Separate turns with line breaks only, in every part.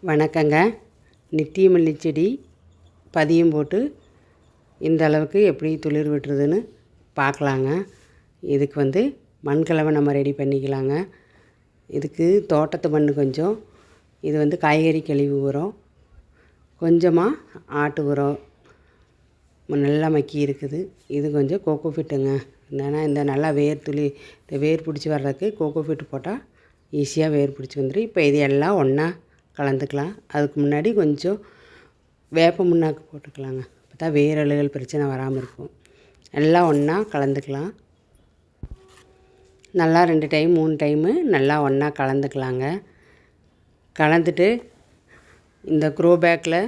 வணக்கங்க. நித்திய மல்லி செடி பதியம் போட்டு இந்த அளவுக்கு எப்படி துளிர் விட்டுறதுன்னு பார்க்கலாங்க. இதுக்கு மண்கலவை நம்ம ரெடி பண்ணிக்கலாங்க. இதுக்கு தோட்டத்து மண் கொஞ்சம், இது காய்கறி கழிவு உரம், கொஞ்சமாக ஆட்டு உரம் நல்லா மக்கி இருக்குது. இது கொஞ்சம் கோகோ ஃபிட்டுங்க. என்னென்னா இந்த நல்லா வேர் பிடிச்சி வர்றதுக்கு கோகோ ஃபிட்டு போட்டால் ஈஸியாக வேர் பிடிச்சி வந்துடும். இப்போ இது எல்லாம் ஒன்றா கலந்துக்கலாம். அதுக்கு முன்னாடி கொஞ்சம் வேப்ப முன்னாக்கு போட்டுக்கலாங்க. அப்போ தான் வேரழுகல் பிரச்சனை வராமல் இருக்கும். எல்லாம் ஒன்றா கலந்துக்கலாம். நல்லா 2 டைம் 3 டைமு நல்லா ஒன்றா கலந்துக்கலாங்க. கலந்துட்டு இந்த க்ரோ பேக்கில்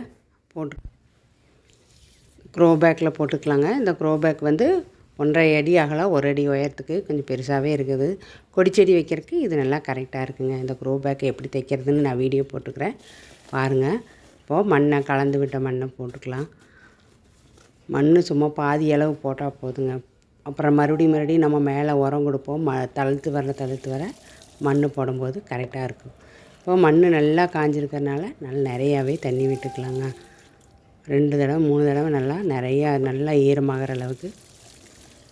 போட்டுக்கலாங்க. இந்த க்ரோ பேக் 1.5 அடி அகலம் 1 அடி உயரத்துக்கு கொஞ்சம் பெருசாகவே இருக்குது. கொடிச்செடி வைக்கிறதுக்கு இது நல்லா கரெக்டாக இருக்குங்க. இந்த க்ரோ பேக்கை எப்படி தைக்கிறதுன்னு நான் வீடியோ போட்டுக்கிறேன், பாருங்கள். இப்போது கலந்து விட்ட மண்ணை போட்டுக்கலாம். மண் சும்மா பாதி அளவு போட்டால் போதுங்க. அப்புறம் மறுபடியும் நம்ம மேலே உரம் கொடுப்போம். தழுத்து வர மண் போடும்போது கரெக்டாக இருக்கும். இப்போது மண் நல்லா காஞ்சிருக்கிறதுனால நல்லா நிறையாவே தண்ணி விட்டுக்கலாங்க. 2 தடவை 3 தடவை நல்லா ஈரமாகிற அளவுக்கு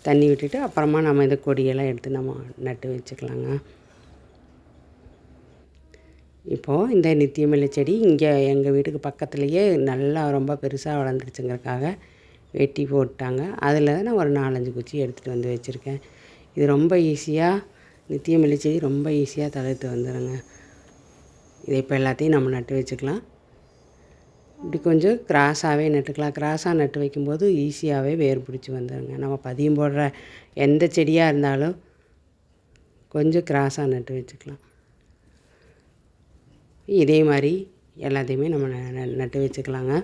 தண்ணி விட்டுட்டு அப்புறமா நம்ம இந்த கொடியெல்லாம் எடுத்து நம்ம நட்டு வச்சுக்கலாங்க. இப்போது இந்த நித்திய மல்லி செடி இங்கே எங்கள் வீட்டுக்கு பக்கத்துலேயே நல்லா ரொம்ப பெருசாக வளர்ந்துருச்சுங்கிறதுக்காக வெட்டி போட்டாங்க. அதில் நான் ஒரு 4-5 குச்சி எடுத்துகிட்டு வச்சுருக்கேன். இது ரொம்ப ஈஸியாக, நித்திய மல்லி செடி ரொம்ப ஈஸியாக தளிர்த்து வந்துடுங்க. இதை இப்போ எல்லாத்தையும் நம்ம நட்டு வச்சுக்கலாம். இப்படி கொஞ்சம் கிராஸாகவே நட்டுக்கலாம். கிராஸாக நட்டு வைக்கும்போது ஈஸியாகவே வேர் பிடிச்சி வந்துடுங்க. நம்ம பதியம் போடுற எந்த செடியாக இருந்தாலும் கொஞ்சம் கிராஸாக நட்டு வச்சுக்கலாம். இதே மாதிரி எல்லாத்தையுமே நம்ம நட்டு வச்சுக்கலாங்க.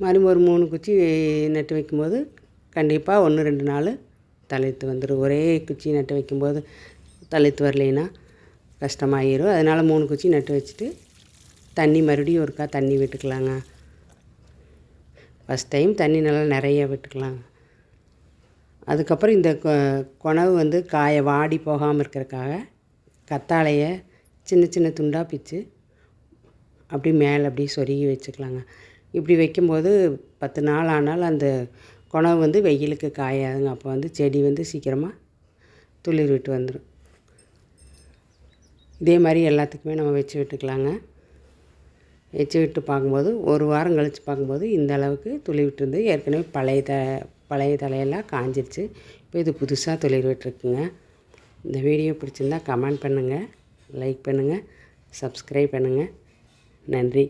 மறுபடியும் ஒரு 3 குச்சி நட்டு வைக்கும்போது கண்டிப்பாக 1-2 நாள் தளிர்த்து வந்துடும். ஒரே குச்சி நட்டு வைக்கும்போது தளிர்த்து வரலைன்னா கஷ்டமாயிடும். அதனால் 3 குச்சி நட்டு வச்சுட்டு மறுபடியும் ஒருக்கா தண்ணி விட்டுக்கலாங்க. ஃபஸ்ட் டைம் தண்ணி நல்லா நிறைய விட்டுக்கலாங்க. அதுக்கப்புறம் இந்த கொணவு காய வாடி போகாமல் இருக்கிறதுக்காக கத்தாழையை சின்ன துண்டாக பிச்சு அப்படி மேலே அப்படியே சொருகி வச்சுக்கலாங்க. இப்படி வைக்கும்போது 10 நாள் ஆனாலும் அந்த கொணவு வெயிலுக்கு காயாதுங்க. அப்போ செடி சீக்கிரமாக துளிர் விட்டு வந்துடும். இதே மாதிரி எல்லாத்துக்குமே நம்ம வச்சு விட்டுக்கலாங்க. வச்சு விட்டு பார்க்கும்போது 1 வாரம் கழித்து பார்க்கும்போது இந்த அளவுக்கு துளிர் விட்டுருந்து. ஏற்கனவே பழைய தலையெல்லாம் காஞ்சிருச்சு. இப்போ இது புதுசாக துளிர் விட்டுருக்குங்க. இந்த வீடியோ பிடிச்சிருந்தால் கமெண்ட் பண்ணுங்கள், லைக் பண்ணுங்கள், சப்ஸ்கிரைப் பண்ணுங்கள். நன்றி.